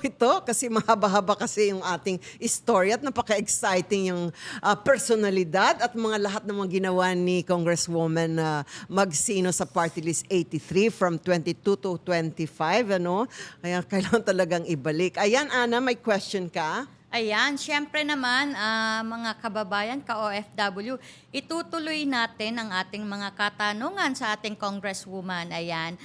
ito kasi mahaba-haba kasi yung ating story at napaka-exciting yung personalidad at mga lahat ng mga ginawa ni Congresswoman Magsino sa Party List 83 from 22 to 25, ano? Kaya kailangan talagang ibalik. Ayan, Ana, may question ka? Ayan, siyempre naman, mga kababayan, ka-OFW, itutuloy natin ang ating mga katanungan sa ating Congresswoman. Ayan.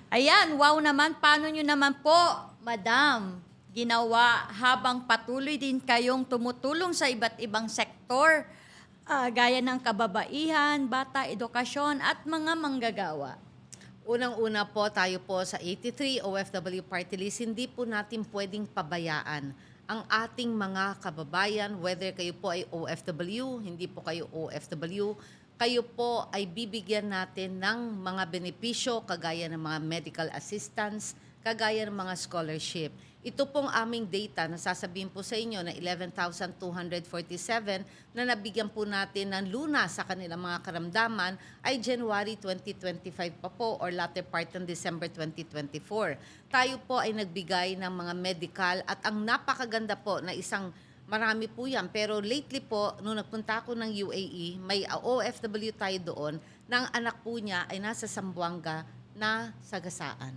Ayan, wow naman. Paano nyo naman po, Madam, ginawa habang patuloy din kayong tumutulong sa iba't ibang sektor, gaya ng kababaihan, bata, edukasyon, at mga manggagawa? Unang-una po, tayo po sa 83 OFW Party List, hindi po natin pwedeng pabayaan ang ating mga kababayan, whether kayo po ay OFW, hindi po kayo OFW, kayo po ay bibigyan natin ng mga benepisyo kagaya ng mga medical assistance, kagaya ng mga scholarship. Ito pong aming data na sasabihin po sa inyo na 11,247 na nabigyan po natin ng lunas sa kanilang mga karamdaman ay January 2025 pa po or latter part ng December 2024. Tayo po ay nagbigay ng mga medical at ang napakaganda po na marami po yan. Pero lately po, nung nagpunta ako ng UAE, may OFW tayo doon na ang anak po niya ay nasa Zamboanga na sagasaan.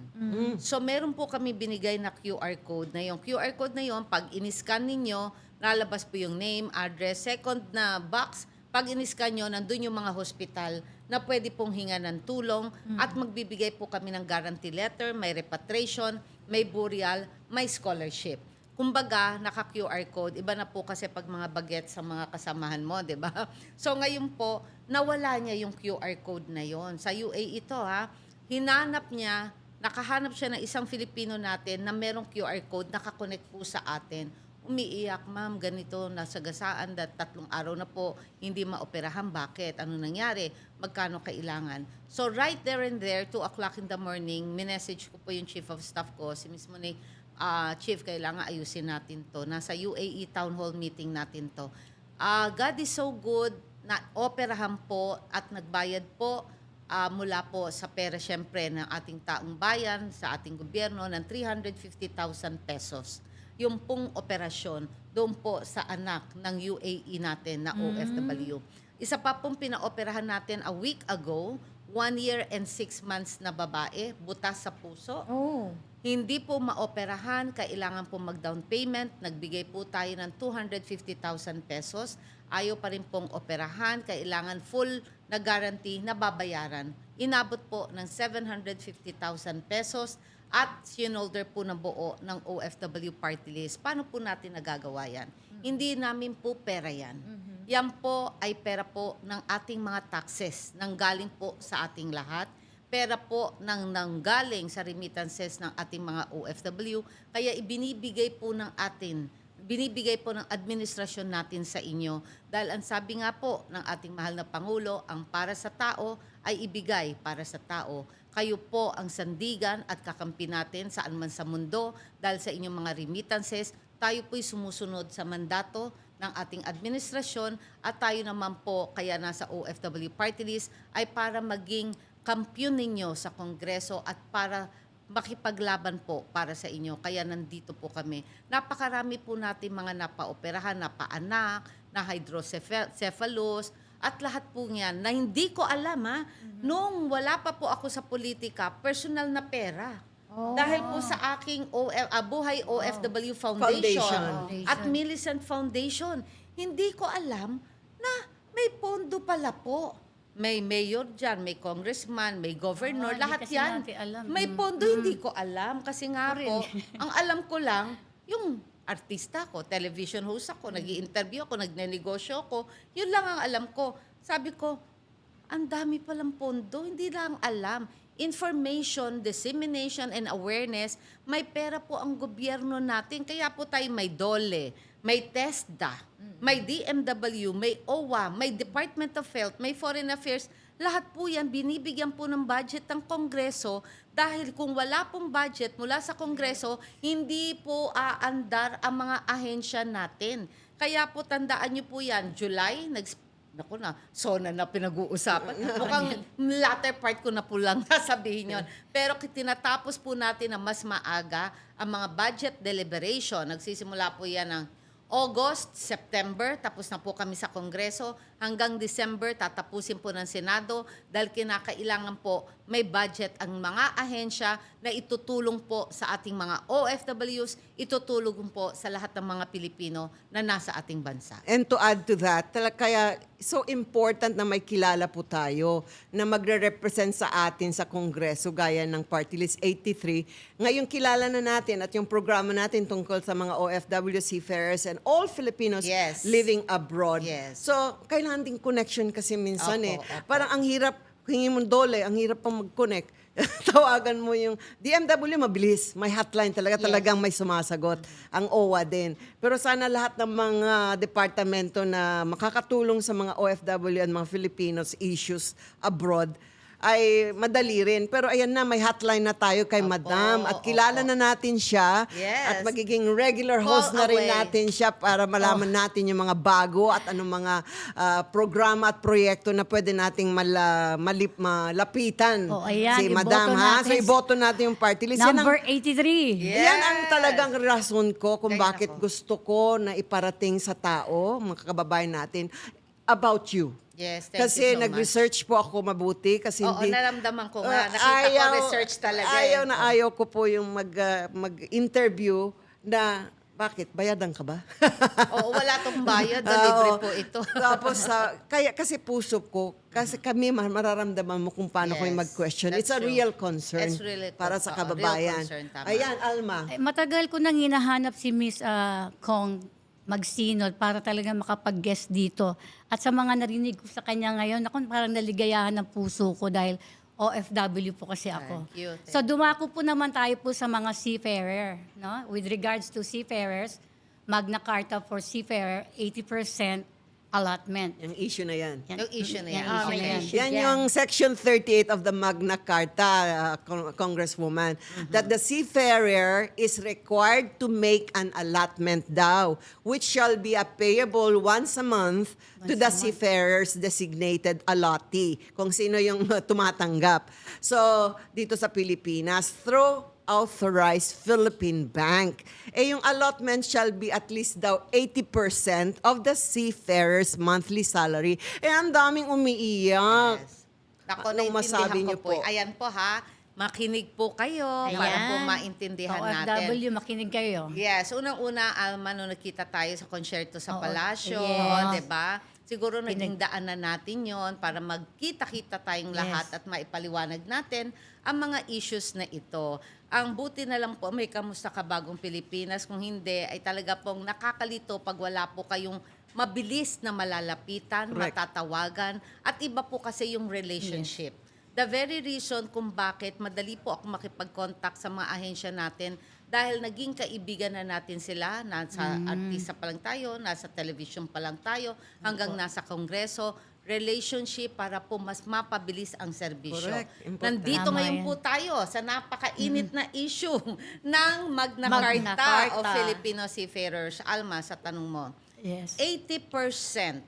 So meron po kami binigay na QR code na yung QR code na yon pag in-scan ninyo, lalabas po yung name, address, second na box, pag in-scan nyo, nandun yung mga hospital na pwede pong hinga ng tulong at magbibigay po kami ng guarantee letter, may repatriation, may burial, may scholarship. Kumbaga, naka-QR code. Iba na po kasi pag mga bagets sa mga kasamahan mo, di ba? So ngayon po, nawala niya yung QR code na yon. Sa UAE ito hinanap niya, nakahanap siya ng isang Filipino natin na merong QR code, nakakonect po sa atin. Umiiyak, ma'am, ganito, nasagasaan, 3 araw na po, hindi maoperahan. Bakit? Ano nangyari? Magkano kailangan? So right there and there, 2 o'clock in the morning, minessage ko po yung Chief of Staff ko, si Ms. Monique, Chief, kailangan ayusin natin to. Nasa UAE Town Hall meeting natin to. God is so good, na operahan po at nagbayad po mula po sa pera syempre ng ating taong bayan, sa ating gobyerno ng 350,000 pesos. Yung pong operasyon doon po sa anak ng UAE natin na OFW. Isa pa pong pinaoperahan natin a week ago, 1 year and 6 months na babae, butas sa puso. Oh. Hindi po maoperahan, kailangan po mag-down payment. Nagbigay po tayo ng 250,000 pesos. Ayaw pa rin pong operahan, kailangan full na guarantee na babayaran. Inabot po ng 750,000 pesos at sinolder po ng buo ng OFW Party List. Paano po natin nagagawa yan? Hindi namin po pera yan. Yan po ay pera po ng ating mga taxes, nanggaling po sa ating lahat. Pera po nanggaling sa remittances ng ating mga OFW. Kaya ibinibigay po ng administrasyon natin sa inyo. Dahil ang sabi nga po ng ating mahal na Pangulo, ang para sa tao ay ibigay para sa tao. Kayo po ang sandigan at kakampi natin saan man sa mundo dahil sa inyong mga remittances. Tayo po'y sumusunod sa mandato ng ating administrasyon at tayo naman po kaya nasa OFW Party List ay para maging kampiyon ninyo sa Kongreso at para makipaglaban po para sa inyo. Kaya nandito po kami. Napakarami po natin mga napaoperahan, napaanak, na hydrocephalus, at lahat po niyan na hindi ko alam nung wala pa po ako sa politika, personal na pera. Dahil po sa aking Buhay OFW Foundation at Millicent Foundation, hindi ko alam na may pondo pala po. May mayor dyan, may congressman, may governor, lahat Hindi kasi yan. natin alam. May pondo, hindi ko alam. Kasi nga po, ang alam ko lang, yung artista ko, television host ako, nag-i-interview ako, nagnenegosyo ako, yun lang ang alam ko. Sabi ko, ang dami palang pondo, hindi lang alam. Information, dissemination, and awareness, may pera po ang gobyerno natin. Kaya po tayo may DOLE, may TESDA, may DMW, may OWA, may Department of Health, may Foreign Affairs. Lahat po yan, binibigyan po ng budget ng Kongreso dahil kung wala pong budget mula sa Kongreso, hindi po aandar ang mga ahensya natin. Kaya po tandaan nyo po yan, July, naku na, SONA na pinag-uusapan. Mukhang latter part ko na po lang sasabihin yon. Pero tinatapos po natin na mas maaga ang mga budget deliberation. Nagsisimula po yan ng August, September, tapos na po kami sa Kongreso. Hanggang December, tatapusin po ng Senado dahil kinakailangan po may budget ang mga ahensya na itutulong po sa ating mga OFWs, itutulong po sa lahat ng mga Pilipino na nasa ating bansa. And to add to that, kaya so important na may kilala po tayo na magre-represent sa atin sa Kongreso gaya ng Party List 83. Ngayon kilala na natin at yung programa natin tungkol sa mga OFW, seafarers, and all Filipinos Yes. living abroad. Yes. So, kailangan din connection kasi minsan Opo, opo. Parang ang hirap, hingi mo dole, ang hirap pang mag-connect. Tawagan mo yung DMW, mabilis. May hotline talaga, talagang may sumasagot. Ang OWA din. Pero sana lahat ng mga departamento na makakatulong sa mga OFW and mga Filipinos issues abroad ay madali rin. Pero ayan na, may hotline na tayo kay Madam at kilala na natin siya at Yes. magiging regular host Call na rin away. natin siya para malaman natin yung mga bago at anong mga programa at proyekto na pwede nating malapitan Oh, ayan, si iboto Madam. Ha? So natin iboto natin yung party list. Yan ang- Number 83. Yeah. Yan ang talagang rason ko kung Ay, bakit nako. gusto ko na iparating sa tao, mga kababayan natin, about you. Yes, thank Kasi you so much. nag-research po ako mabuti kasi Oo, hindi... naramdaman ko nga. Nakita ko research talaga. Ayaw na ayaw ko po yung mag-interview na, bakit? Bayadan ka ba? Oo, wala tong bayad. Libre Oo. po ito. Tapos, kasi puso ko, kasi kami mararamdaman mo kung paano ko yung Yes, mag-question. that's It's a true. real concern It's really para sa real kababayan. concern, tama. Ayan, Alma. Matagal ko nang hinahanap si Miss Kong Magsinod para talaga makapag-guest dito. At sa mga narinig ko sa kanya ngayon, ako parang naligayahan ng puso ko dahil OFW po kasi ako. Thank you. So dumako po naman tayo po sa mga seafarer. No? With regards to seafarers, Magna Carta for seafarer, 80% allotment. Yung issue na yan. Yung issue na yan. Yung issue na Okay. yan. Yan yung Section 38 of the Magna Carta, Congresswoman, that the seafarer is required to make an allotment daw, which shall be payable once a month to the seafarer's designated allottee, kung sino yung tumatanggap. So, dito sa Pilipinas, through authorized Philippine Bank. yung allotment shall be at least daw 80% of the seafarer's monthly salary. Ang daming umiiyak. Yes. Ako, Anong masabi naintindihan niyo ko po. po? Ayan po ha, makinig po kayo para po maintindihan natin. OFW, makinig kayo. Yes, unang-una, Alma, nung nakita tayo sa konsyerto sa Oo, Palasyo, yes. 'di ba? Siguro naging daanan natin yon para magkita-kita tayong lahat at maipaliwanag natin ang mga issues na ito. Ang buti na lang po, may kamusta ka bagong Pilipinas. Kung hindi, ay talaga pong nakakalito pag wala po kayong mabilis na malalapitan, Correct. matatawagan, at iba po kasi yung relationship. The very reason kung bakit madali po ako makipag-contact sa mga ahensya natin dahil naging kaibigan na natin sila, nasa artista pa lang tayo, nasa television pa lang tayo, hanggang nasa kongreso, relationship para po mas mapabilis ang serbisyo. Correct. Important. Nandito Tama ngayon yan. po tayo sa napakainit na issue ng Magna Magna Carta o Carta. Filipino Seafarers. Alma, sa tanong mo, Yes. 80%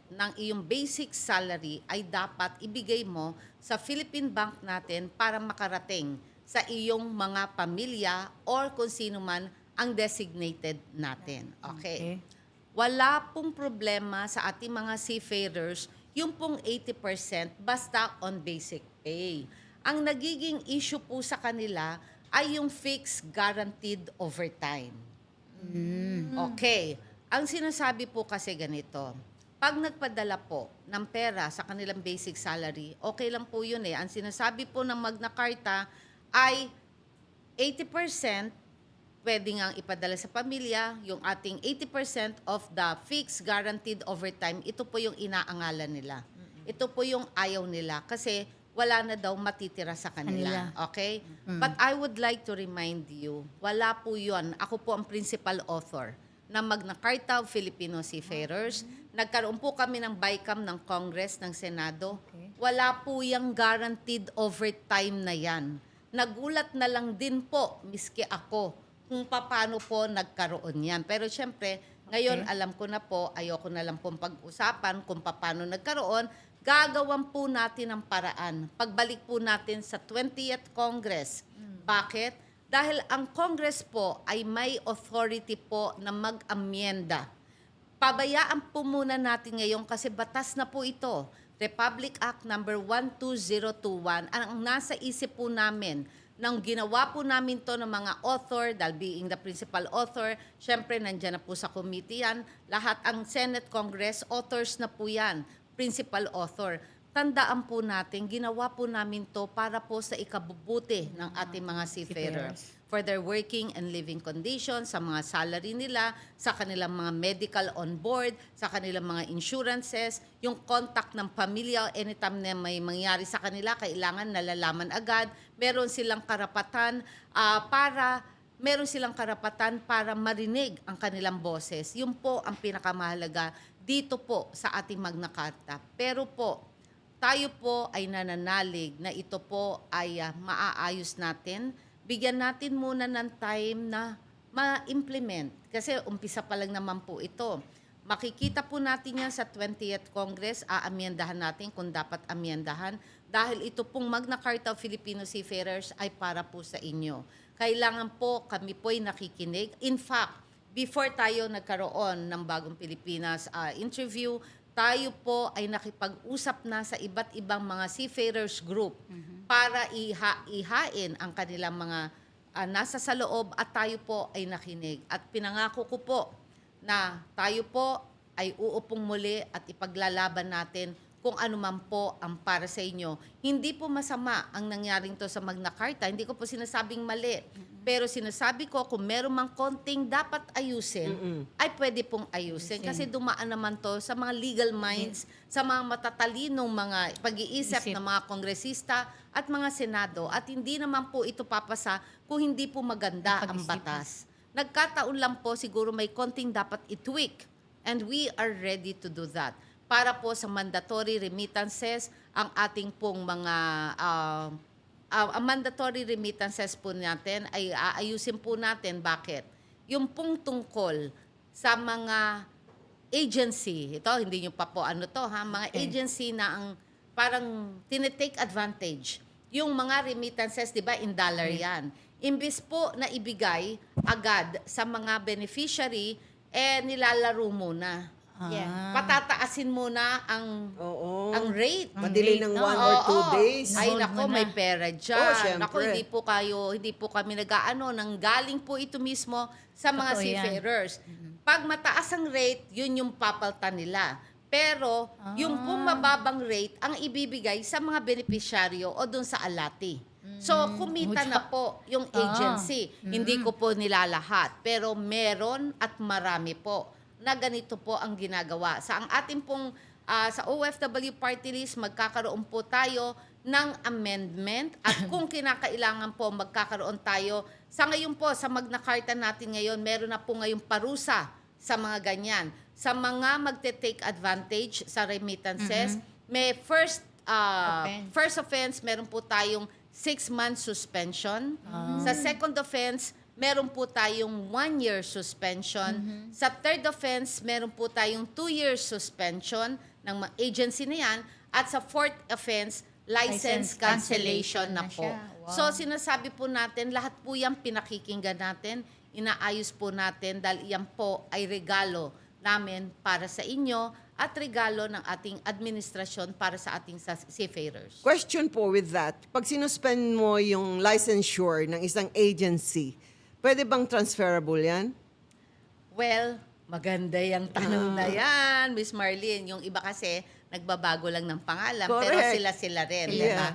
ng iyong basic salary ay dapat ibigay mo sa Philippine Bank natin para makarating sa iyong mga pamilya or kung sino man ang designated natin. Okay? Wala pong problema sa ating mga seafarers yung pong 80% basta on basic pay. Ang nagiging issue po sa kanila ay yung fixed guaranteed overtime. Okay. Ang sinasabi po kasi ganito, pag nagpadala po ng pera sa kanilang basic salary, okay lang po yun eh. Ang sinasabi po ng Magna Carta ay 80% pwede ngang ipadala sa pamilya, yung ating 80% of the fixed guaranteed overtime, ito po yung inaangalan nila. Ito po yung ayaw nila kasi wala na daw matitira sa kanila. Okay? But I would like to remind you, wala po yun. Ako po ang principal author ng Magna Carta of Filipino Seafarers. Nagkaroon po kami ng BICAM ng Congress, ng Senado. Wala po yung guaranteed overtime na yan. Nagulat na lang din po, miski ako, kung paano po nagkaroon yan. Pero syempre, ngayon alam ko na po, ayoko na lang pong pag-usapan kung paano nagkaroon. Gagawan po natin ang paraan. Pagbalik po natin sa 20th Congress. Bakit? Dahil ang Congress po ay may authority po na mag-amyenda. Pabayaan po muna natin ngayon kasi batas na po ito. Republic Act number 12021. Ang nasa isip po namin, nang ginawa po namin to ng mga author, dahil being the principal author, syempre nandyan na po sa committee yan. Lahat ang Senate, Congress, authors na po yan, principal author. Tandaan po natin, ginawa po namin to para po sa ikabubuti ng ating mga seafarers. For their working and living conditions, sa mga salary nila, sa kanilang mga medical on board, sa kanilang mga insurances, yung contact ng pamilya, anytime na may mangyari sa kanila, kailangan nalalaman agad. Meron silang karapatan para marinig ang kanilang boses. Yun po ang pinakamahalaga dito po sa ating Magna Carta. Pero po, tayo po ay nananalig na ito po ay maaayos natin. Bigyan natin muna ng time na ma-implement. Kasi umpisa pa lang naman po ito. Makikita po natin yan sa 20th Congress. Aamyendahan natin kung dapat amyendahan. Dahil ito pong Magna Carta of Filipino Seafarers ay para po sa inyo. Kailangan po kami po ay nakikinig. In fact, before tayo nagkaroon ng Bagong Pilipinas interview, tayo po ay nakipag-usap na sa iba't ibang mga seafarers group para ihain ang kanilang mga nasa sa loob at tayo po ay nakinig. At pinangako ko po na tayo po ay uupong muli at ipaglalaban natin kung ano man po ang para sa inyo. Hindi po masama ang nangyaring to sa Magna Carta. Hindi ko po sinasabing mali. Pero sinasabi ko, kung meron mang konting dapat ayusin, ay pwede pong ayusin. Kasi dumaan naman to sa mga legal minds, sa mga matatalinong mga pag-iisip ng mga kongresista at mga senado. At hindi naman po ito papasa kung hindi po maganda ang batas. Nagkataon lang po siguro may konting dapat i-tweak. And we are ready to do that. Para po sa mandatory remittances, ang ating pong mga ang mandatory remittances po natin ay aayusin po natin. Bakit? Yung pong tungkol sa mga agency, ito hindi nyo pa po mga agency na ang parang tinitake advantage. Yung mga remittances, di ba, in dollar yan. Imbis po na ibigay agad sa mga beneficiary, nilalaro muna. Yeah. Patataasin muna ang rate. Madelay ng 1 or 2 days. Ay Hold nako, mo na. may pera dyan. Oh, syempre. Nako, hindi po kami nag-aano, nanggaling po ito mismo sa mga Totoo yan. seafarers. Pag mataas ang rate, yun yung papaltan nila. Pero, yung pong mababang rate, ang ibibigay sa mga benepisyaryo o dun sa alati. So, kumita na po yung agency. Hindi ko po nilalahat. Pero meron at marami po na ganito po ang ginagawa. Sa ang ating pong sa OFW Party List, magkakaroon po tayo ng amendment at kung kinakailangan po magkakaroon tayo. Sa ngayon po, sa Magna Carta natin ngayon, meron na po ngayong parusa sa mga ganyan. Sa mga magte-take advantage sa remittances, may first offense, meron po tayong 6-month suspension. Sa second offense, meron po tayong 1-year suspension. Sa third offense, meron po tayong 2-year suspension ng agency na yan. At sa fourth offense, license cancellation na po. siya. Wow. So, sinasabi po natin, lahat po yan pinakikinggan natin, inaayos po natin dahil yan po ay regalo namin para sa inyo at regalo ng ating administrasyon para sa ating seafarers. Question po with that. Pag sinuspend mo yung licensure ng isang agency, pwede bang transferable yan? Well, maganda yung tanong na yan, Miss Marlene. Yung iba kasi, nagbabago lang ng pangalan, pero Correct. sila rin. Yeah. Diba?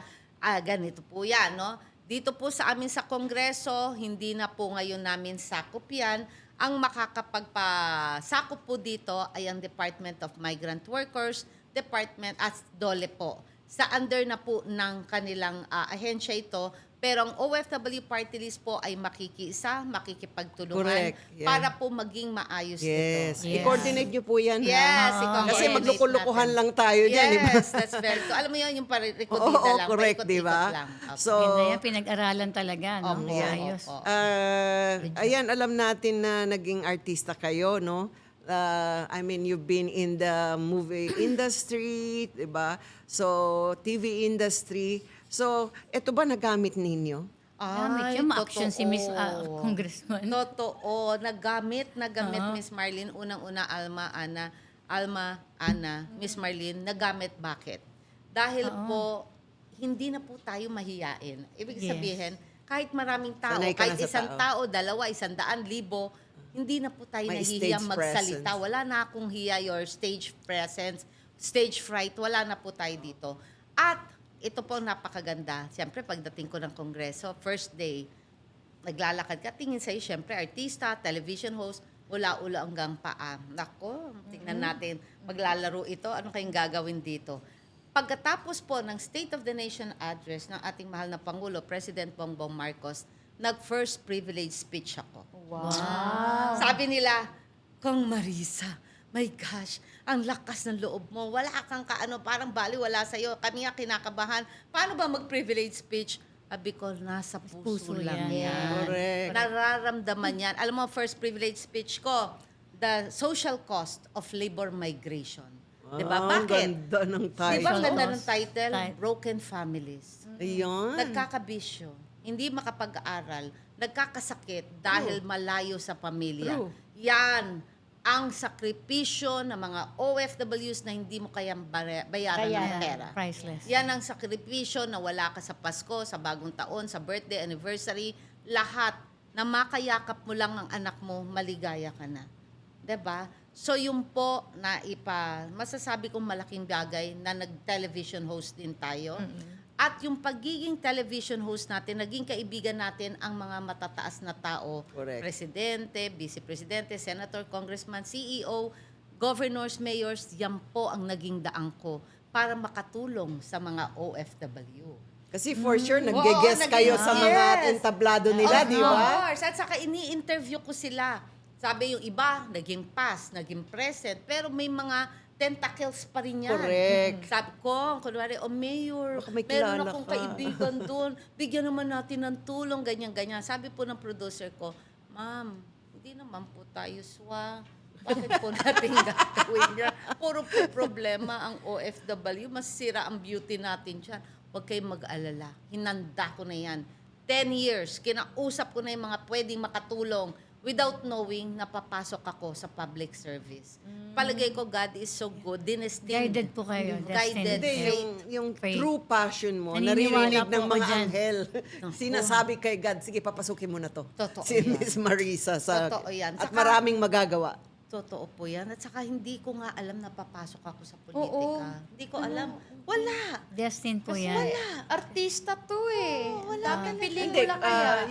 Ganito po yan, no? Dito po sa amin sa Kongreso, hindi na po ngayon namin sakop yan. Ang makakapagpasakop po dito ay ang Department of Migrant Workers, Department at DOLE po. Sa under na po ng kanilang ahensya ito, Pero ang OFW party list po ay makikiisa, makikipagtulungan Correct. Yeah. para po maging maayos Yes. ito. I-coordinate nyo po yan. Yes, ha? i-coordinate Kasi maglukulukuhan natin. lang tayo dyan. di ba? Yes, that's very true. Alam mo yun, yung parikotida Oo, lang. correct, di paikot-ikot ba? lang. Opo. So, Ganda yan, pinag-aralan talaga, no? Opo, Ayos. opo. ayan, alam natin na naging artista kayo, no? I mean, you've been in the movie industry, di ba? So, TV industry. So, eto ba nagamit ninyo? Gamit yung ma-action si Miss Congressman. Totoo. Nagamit Miss Marlene. Unang-una, Alma, Ana, Miss Marlene, nagamit. Bakit? Dahil po, hindi na po tayo mahiyain. Ibig Yes. sabihin, kahit maraming tao, Sanay ka kahit na sa isang tao, dalawa, 100,000, hindi na po tayo May nahihiyang stage magsalita. presence. Wala na akong hiya your stage presence, stage fright, wala na po tayo dito. At ito po napakaganda. Siyempre, pagdating ko ng Kongreso, first day, naglalakad ka, tingin sa'yo, siyempre, artista, television host, ula-ula hanggang paa. Nako, tingnan natin, maglalaro ito, ano kayong gagawin dito? Pagkatapos po ng State of the Nation address ng ating mahal na Pangulo, President Bongbong Marcos, nag-first privilege speech ako. Wow. Sabi nila, Kong Marisa, my gosh, ang lakas ng loob mo. Wala kang kaano, parang bali wala sa'yo. Kami nga kinakabahan. Paano ba mag-privilege speech? Sabi ko, nasa puso lang yan. yan. Correct. Nararamdaman yan. Alam mo, first privilege speech ko, the social cost of labor migration. Diba? Ang Bakit? ganda ng title. Diba ang ganda ng Cost. title? Type. Broken Families. Ayun. Nagkakabisyo, hindi makapag-aral, nagkakasakit dahil malayo sa pamilya. True. Yan ang sakripisyo ng mga OFWs na hindi mo kayang bayaran ng pera. Priceless. Yan ang sakripisyo na wala ka sa Pasko, sa bagong taon, sa birthday, anniversary, lahat na makayakap mo lang ang anak mo, maligaya ka na. 'Di ba? So yung po na masasabi kong malaking bagay na nag-television host din tayo. At yung pagiging television host natin, naging kaibigan natin ang mga matataas na tao. Correct. Presidente, vice-presidente, senator, congressman, CEO, governors, mayors, yan po ang naging daan ko para makatulong sa mga OFW. Kasi for sure, Oo, nag-guest kayo sa mga yes. entablado nila, Of di ba? course. At saka ini-interview ko sila. Sabi yung iba, naging past, naging present, pero may mga tentacles pa rin yan. Correct. Sabi ko, kunwari, Mayor, Baka may meron kilala akong ka." kaibigan doon, bigyan naman natin ng tulong, ganyan-ganyan. Sabi po ng producer ko, Ma'am, hindi naman po tayo swa. Bakit po natin gagawin niya? Puro po problema ang OFW, masisira ang beauty natin dyan. Huwag kayong mag-alala. Hinanda ko na yan. 10 years, kinausap ko na yung mga pwedeng makatulong without knowing na papasok ako sa public service. Palagay ko, God is so good. Dinestined. Guided po kayo. Guided. Hindi, Destined. yung Faith. true passion mo, Naniniwala naririnig po ng ako mga dyan. anghel. Sinasabi kay God, sige, papasukin mo na to. Totoo Si yan. Miss Marisa. Totoo yan. At Saka- maraming magagawa. Totoo po yan. At saka hindi ko nga alam na papasok ako sa politika. Hindi ko alam. Wala. Destined po yan. Artista to eh. Dami Hindi, pelikula kaya.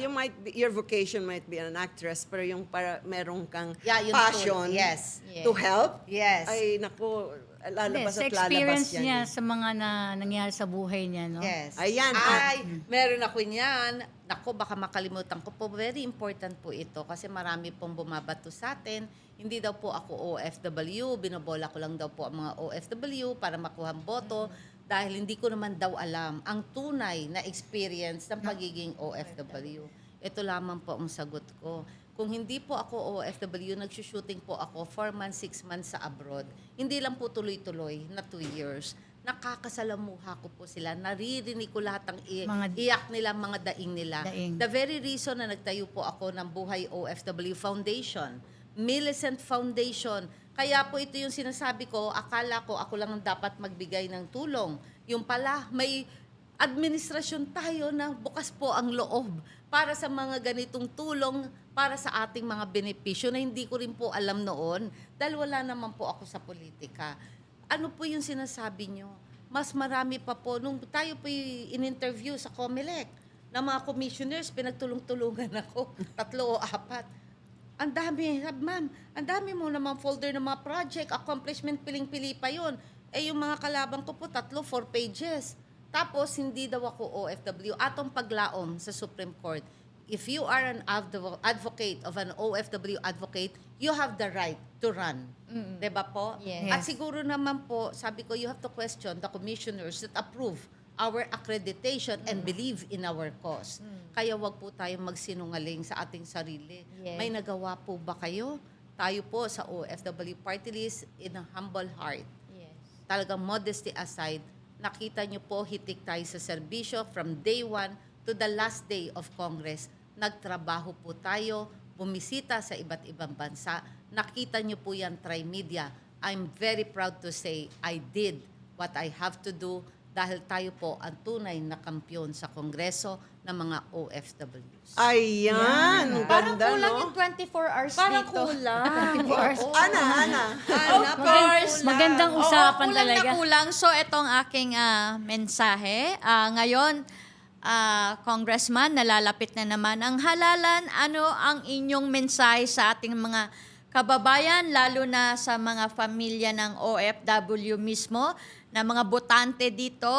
your vocation might be an actress, pero yung para meron kang Yeah, yung passion tool. Yes. to help, Yes. ay naku, Hindi, lalabas sa at lalabas experience yan. niya eh. sa mga nangyari sa buhay niya, no? Yes. Ayan. Ay, meron ako niyan. Nako, baka makalimutan ko po. Very important po ito kasi marami pong bumabato sa atin. Hindi daw po ako OFW. Binobola ko lang daw po ang mga OFW para makuha ang boto dahil hindi ko naman daw alam ang tunay na experience ng pagiging OFW. Ito lamang po ang sagot ko. Kung hindi po ako OFW, nagsushooting po ako 4 months, 6 months sa abroad. Hindi lang po tuloy-tuloy na 2 years. Nakakasalamuha ko po sila. Naririnig ko lahat ng iyak nila, mga daing nila. Daing. The very reason na nagtayo po ako ng Buhay OFW Foundation, Millicent Foundation. Kaya po ito yung sinasabi ko, akala ko ako lang ang dapat magbigay ng tulong. Yung pala, may administrasyon tayo na bukas po ang loob para sa mga ganitong tulong para sa ating mga benepisyo na hindi ko rin po alam noon dahil wala naman po ako sa politika. Ano po yung sinasabi nyo? Mas marami pa po. Nung tayo po in-interview sa COMELEC, na mga commissioners, pinagtulong-tulungan ako, 3 o 4. Ang dami, ma'am, ang dami mo namang folder ng mga project, accomplishment, piling-pili pa yun. Eh yung mga kalaban ko po, 3, 4 pages. Tapos, hindi daw ako OFW. Atong paglaom sa Supreme Court, if you are an advocate of an OFW advocate, you have the right to run. Diba po? Yes. At siguro naman po, sabi ko, you have to question the commissioners that approve our accreditation and believe in our cause. Kaya wag po tayong magsinungaling sa ating sarili. Yes. May nagawa po ba kayo? Tayo po sa OFW Party List, in a humble heart, Yes. talagang modesty aside, nakita nyo po, hitik tayo sa serbisyo from day 1 to the last day of Congress. Nagtrabaho po tayo, bumisita sa iba't ibang bansa. Nakita nyo po yan, Trimedia. I'm very proud to say I did what I have to do dahil tayo po ang tunay na kampiyon sa Kongreso ng mga OFWs. Ayan, Parang ganda, kulang no? yung 24 hours Parang dito. kulang. course. Oo. Ana. Of course. Magandang Oo, usapan kulang talaga. na kulang. So, itong aking mensahe. Ngayon, Congressman, nalalapit na naman ang halalan. Ano ang inyong mensahe sa ating mga kababayan, lalo na sa mga pamilya ng OFW mismo, na mga botante dito,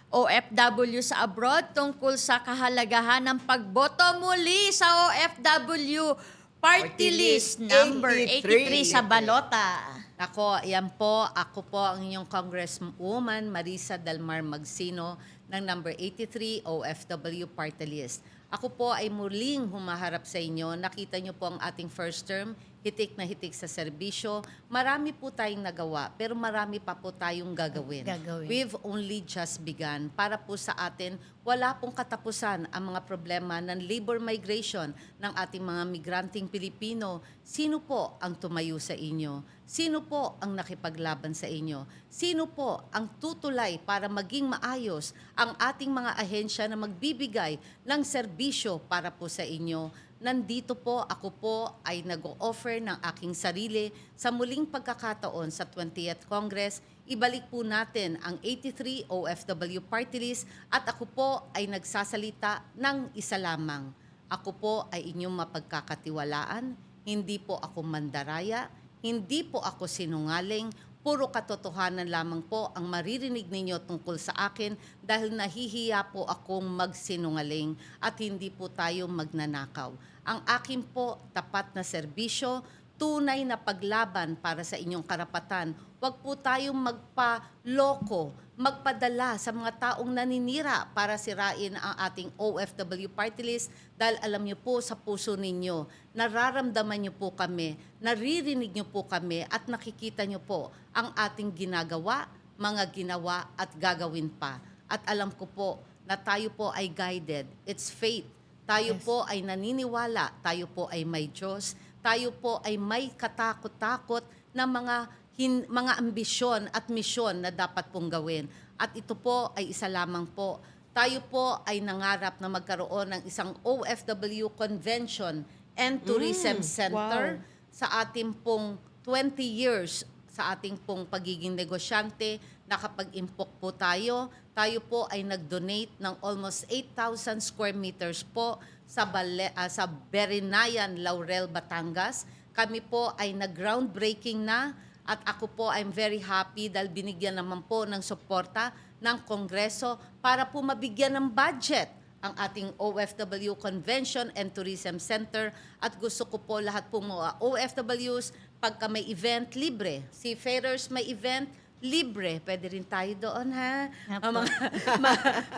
OFW sa abroad, tungkol sa kahalagahan ng pagboto muli sa OFW Party List number 83 sa balota. Ako, yan po. Ako po ang inyong Congresswoman Marisa Dalmar Magsino ng number 83 OFW Party List. Ako po ay muling humaharap sa inyo. Nakita niyo po ang ating first term, hitik na hitik sa serbisyo. Marami po tayong nagawa, pero marami pa po tayong gagawin. We've only just begun. Para po sa atin, wala pong katapusan ang mga problema ng labor migration ng ating mga migranteng Pilipino. Sino po ang tumayo sa inyo? Sino po ang nakipaglaban sa inyo? Sino po ang tutulay para maging maayos ang ating mga ahensya na magbibigay ng serbisyo para po sa inyo? Nandito po, ako po ay nag-o-offer ng aking sarili sa muling pagkakataon sa 20th Congress. Ibalik po natin ang 83 OFW Party List at ako po ay nagsasalita ng isa lamang. Ako po ay inyong mapagkakatiwalaan, hindi po ako mandaraya, hindi po ako sinungaling, puro katotohanan lamang po ang maririnig ninyo tungkol sa akin dahil nahihiya po akong magsinungaling at hindi po tayo magnanakaw. Ang akin po tapat na serbisyo, tunay na paglaban para sa inyong karapatan. Huwag po tayong magpa-loko, magpadala sa mga taong naninira para sirain ang ating OFW Party List dahil alam niyo po sa puso ninyo, nararamdaman niyo po kami, naririnig niyo po kami at nakikita niyo po ang ating ginagawa, mga ginawa at gagawin pa. At alam ko po na tayo po ay guided. It's faith. Tayo po ay naniniwala, tayo po ay may Diyos, tayo po ay may katakot-takot na mga ambisyon at misyon na dapat pong gawin. At ito po ay isa lamang po. Tayo po ay nangarap na magkaroon ng isang OFW Convention and Tourism Center sa ating pong 20 years sa ating pong pagiging negosyante. Nakapag-impok po tayo. Tayo po ay nag-donate ng almost 8,000 square meters po sa Berinayan, Laurel, Batangas. Kami po ay nag-groundbreaking na at ako po I'm very happy dahil binigyan naman po ng suporta ng Kongreso para po mabigyan ng budget ang ating OFW Convention and Tourism Center at gusto ko po lahat po mga OFWs pagka may event, libre. Seafarers may event, libre. Pwede rin tayo doon, ha?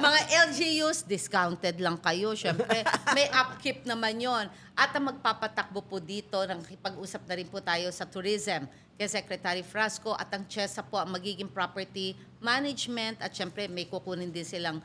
Mga LGUs, discounted lang kayo. Siyempre, may upkeep naman yon. At ang magpapatakbo po dito, nakipag-usap na rin po tayo sa tourism kay Secretary Frasco at ang CHESA po ang magiging property management at siyempre may kukunin din silang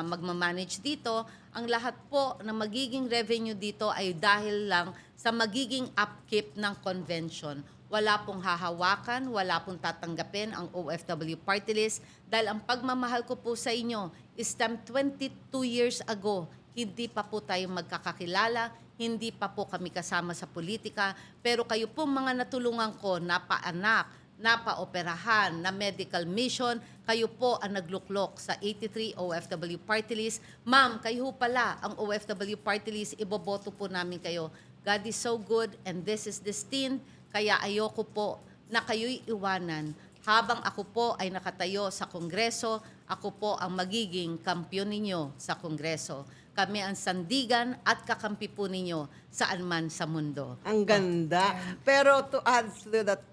magmamanage dito. Ang lahat po na magiging revenue dito ay dahil lang sa magiging upkeep ng convention. Wala pong hahawakan, wala pong tatanggapin ang OFW Party List dahil ang pagmamahal ko po sa inyo is 22 years ago. Hindi pa po tayo magkakakilala, hindi pa po kami kasama sa politika, pero kayo po mga natulungan ko, napaanak, napaoperahan, na medical mission, kayo po ang nagluklok sa 83 OFW Party List. Ma'am, kayo pala ang OFW Party List, iboboto po namin kayo. God is so good and this is destined. Kaya ayoko po na kayo'y iwanan habang ako po ay nakatayo sa Kongreso ako po ang magiging kampiyon ninyo sa Kongreso. Kami ang sandigan at kakampi po ninyo saan man sa mundo. Ang ganda. Pero to add to that,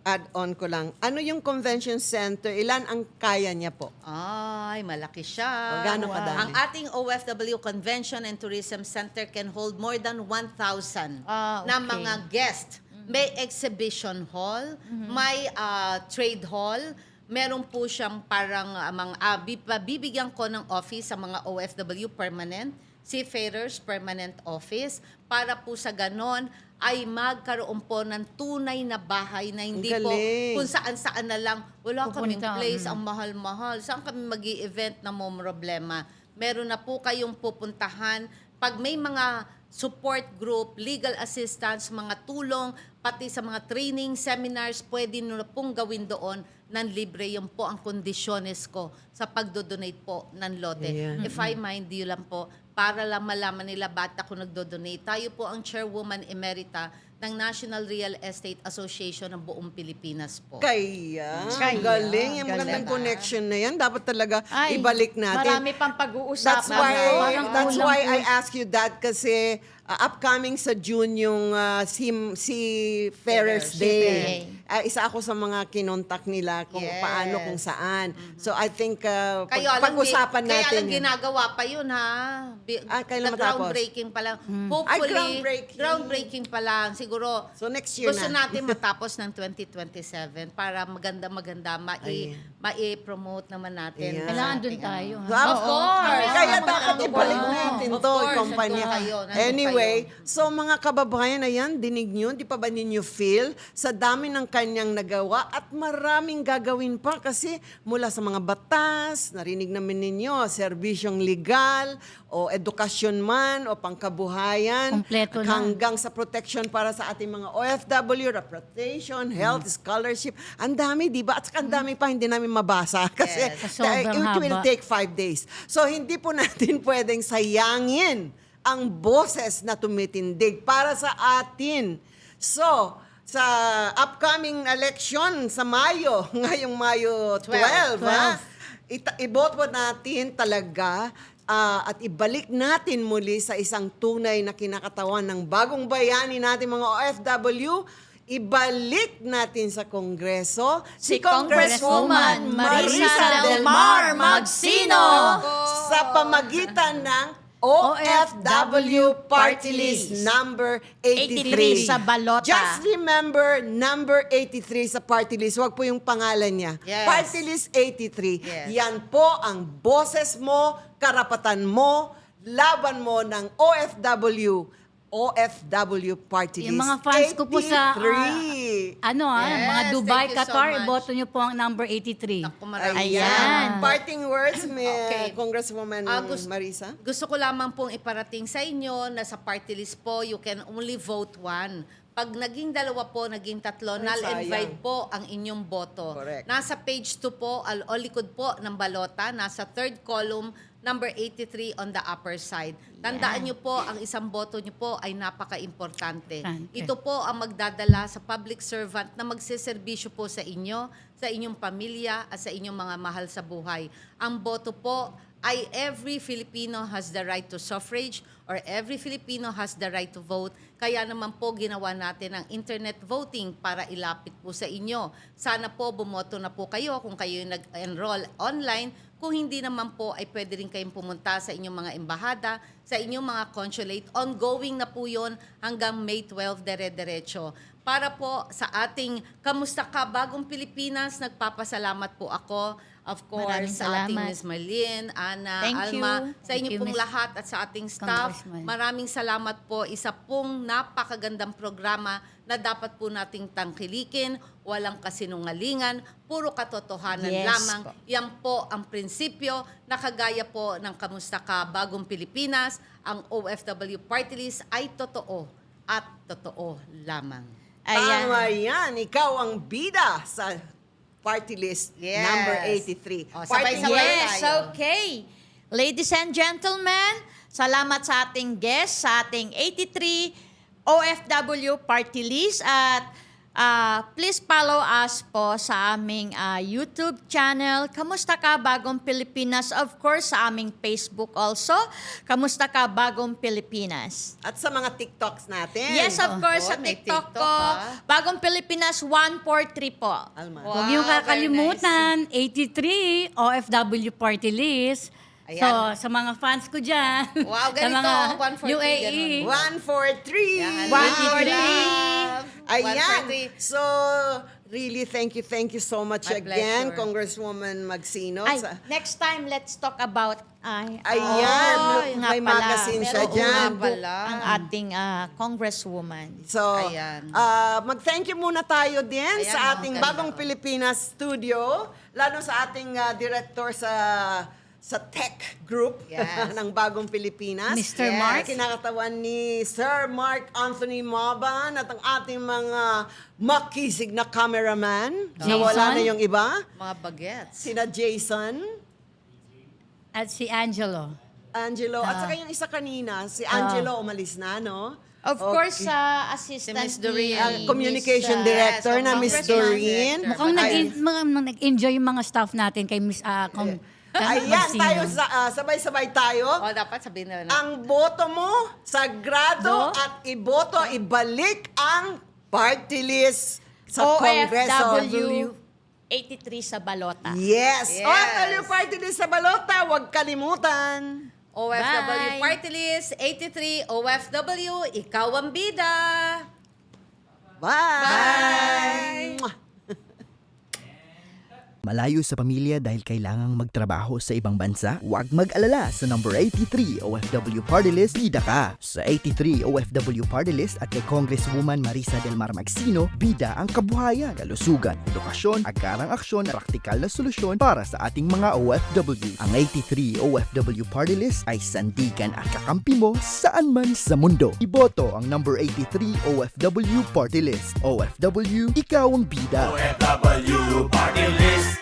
add-on ko lang, ano yung convention center? Ilan ang kaya niya po? Ay, malaki siya. O, gaano kadami? Ang ating OFW Convention and Tourism Center can hold more than 1,000 na okay. mga guest. May exhibition hall, may trade hall, meron po siyang parang bibigyan ko ng office sa mga OFW permanent, seafarers permanent office, para po sa ganon ay magkaroon po ng tunay na bahay na hindi Ang po galing. kung saan-saan na lang. Wala kaming Pupunta. place, ang mahal-mahal. Saan kami mag-i-event na mo problema? Meron na po kayong pupuntahan. Pag may mga support group, legal assistance, mga tulong, pati sa mga training, seminars, pwede nyo na pong gawin doon ng libre. Yun po ang kondisyones ko sa pagdodonate po ng lote. Ayan. If I mind you lang po, para lang malaman nila ba't ako nagdodonate. Tayo po ang chairwoman emerita ng National Real Estate Association ng buong Pilipinas po. Kaya, Kaya, galing. Yung magandang galing. connection na yan, dapat talaga Ay, ibalik natin. Marami pang pag-uusapan. Parang That's kulang why po. I ask you that kasi upcoming sa June yung Seafarers Day. Isa ako sa mga kinontak nila kung Yes. paano, kung saan. So I think Kayo alam, pag-usapan kaya natin alam yan. ginagawa pa yun, ha? Kailan matapos? Groundbreaking pa lang. Ay, Hopefully, groundbreaking. groundbreaking pa lang. Siguro, So next year gusto na. natin matapos ng 2027 para maganda-maganda Ayan. mai-promote naman natin. Ayan. Kailangan sa dun ating tayo. ano. ha? Of course. Kaya Mga dapat ano ibalik ba? natin Of to, course, kumpanya. nandun kayo, nandun Anyway, kayo. so mga kababayan, ayan, dinig nyo, di pa ba ninyo feel sa dami ng kanyang nagawa at maraming gagawin pa kasi mula sa mga batas, narinig namin ninyo, serbisyong legal o edukasyon man o pangkabuhayan, Kompleto na. hanggang sa protection para sa ating mga OFW, reputation, health, scholarship. Ang dami, di ba? At saka ang dami pa hindi namin mabasa kasi Yes. Sobrang it will haba. take 5 days. So hindi po natin pwedeng sayangin ang boses na tumitindig para sa atin. So, sa upcoming election sa Mayo, ngayong Mayo 12, 12. ha? Iboto po natin talaga at ibalik natin muli sa isang tunay na kinakatawan ng bagong bayani natin mga OFW. Ibalik natin sa Kongreso Si Congresswoman Marisa Del Mar Magsino. sa pamagitan ng OFW Party List number 83 sa balota. Just remember number 83 sa party list. Huwag po yung pangalan niya. Yes. Party list 83. Yes. Yan po ang boses mo, karapatan mo, laban mo ng OFW Party List. Yung mga fans ko po sa 83. mga Yes, Dubai, thank you so Qatar, much. iboto nyo po ang number 83. Naku, marami. Ayan. Parting words, Okay. Congresswoman Gusto- Marisa. Gusto ko lamang pong iparating sa inyo na sa party list po, you can only vote one. Pag naging dalawa po, naging tatlo, Ay, null and sayang. void po ang inyong boto. Correct. Nasa page 2 po, o likod po ng balota, nasa third column, number 83 on the upper side. Tandaan nyo po, ang isang boto nyo po ay napaka-importante. Importante. Ito po ang magdadala sa public servant na magsiservisyo po sa inyo, sa inyong pamilya at sa inyong mga mahal sa buhay. Ang boto po ay every Filipino has the right to suffrage or every Filipino has the right to vote. Kaya naman po ginawa natin ang internet voting para ilapit po sa inyo. Sana po bumoto na po kayo kung kayo nag-enroll online. Kung hindi naman po ay pwede rin kayong pumunta sa inyong mga embahada, sa inyong mga consulate. Ongoing na po yun hanggang May 12, dere-derecho. Para po sa ating Kamusta Ka Bagong Pilipinas, nagpapasalamat po ako. Of Maraming course, sa ating salamat. Miss Marlene, Ana, Thank Alma, you. sa inyo Thank you, pong Miss lahat at sa ating staff. Congressman. Maraming salamat po. Isa pong napakagandang programa na dapat po nating tangkilikin, walang kasinungalingan, puro katotohanan Yes lamang. po. Yan po ang prinsipyo na kagaya po ng Kamusta Ka Bagong Pilipinas, ang OFW Party List ay totoo at totoo lamang. Tama yan. Ikaw ang bida sa party list Yes. number 83. O, Parting sabay-sabay words. Yes, tayo. okay. Ladies and gentlemen, salamat sa ating guest, sa ating 83 OFW Party List at Please follow us po sa aming YouTube channel, Kamusta Ka Bagong Pilipinas? Of course, sa aming Facebook also, Kamusta Ka Bagong Pilipinas? At sa mga TikToks natin. Yes, of course, sa may TikTok TikTok, ko, ah. Bagong Pilipinas 143 po. Alma. Wow, Huwag niyong very kakalimutan, 83 OFW Party List. Ayan. So, sa mga fans ko dyan, Wow, sa ganito, mga 140, UAE, 143. Yan. 143. Ayan. 140. So, really, thank you so much My again, pleasure. Congresswoman Magsino. Ay, next time, let's talk about... Ayan, nga may pala, magazine siya meron dyan. nga book Pala. ang ating congresswoman. So, Ayan. mag-thank you muna tayo din Ayan, sa oh, ating ganda. Bagong Pilipinas studio, lalo sa ating director sa tech group Yes. ng Bagong Pilipinas. Mr. Yes. Mark. Kinakatawan ni Sir Mark Anthony Maban at ang ating mga makisig na cameraman. Nawala Jason. na yung iba. Mga bagets. Sina Jason, at si Angelo. Angelo, at saka yung isa kanina, si Angelo umalis na, no? Of Okay. course, assistant Si Miss Doreen. ni Communication Miss, Director yes, na ang Miss Congressman Doreen. Director. Mukhang Ay- nag-enjoy yung mga staff natin kay Miss Ayan, Magsino. tayo, sabay-sabay tayo. O, dapat sabihin na. Ang boto mo, sagrado, Do? at iboto, ibalik ang party list sa Kongreso. OFW 83 sa balota. Yes. Yes. OFW party list sa balota, huwag kalimutan. OFW Bye. Party List 83 OFW, ikaw ang bida. Bye. Mwah. Malayo sa pamilya dahil kailangang magtrabaho sa ibang bansa? Huwag mag-alala sa number 83 OFW Party List, bida ka! Sa 83 OFW Party List at kay Congresswoman Marisa Del Mar Magsino, bida ang kabuhayan, kalusugan, edukasyon, agarang aksyon, praktikal na solusyon para sa ating mga OFW. Ang 83 OFW Party List ay sandigan at kakampi mo saan man sa mundo. Iboto ang number 83 OFW Party List. OFW, ikaw ang bida! OFW Party List.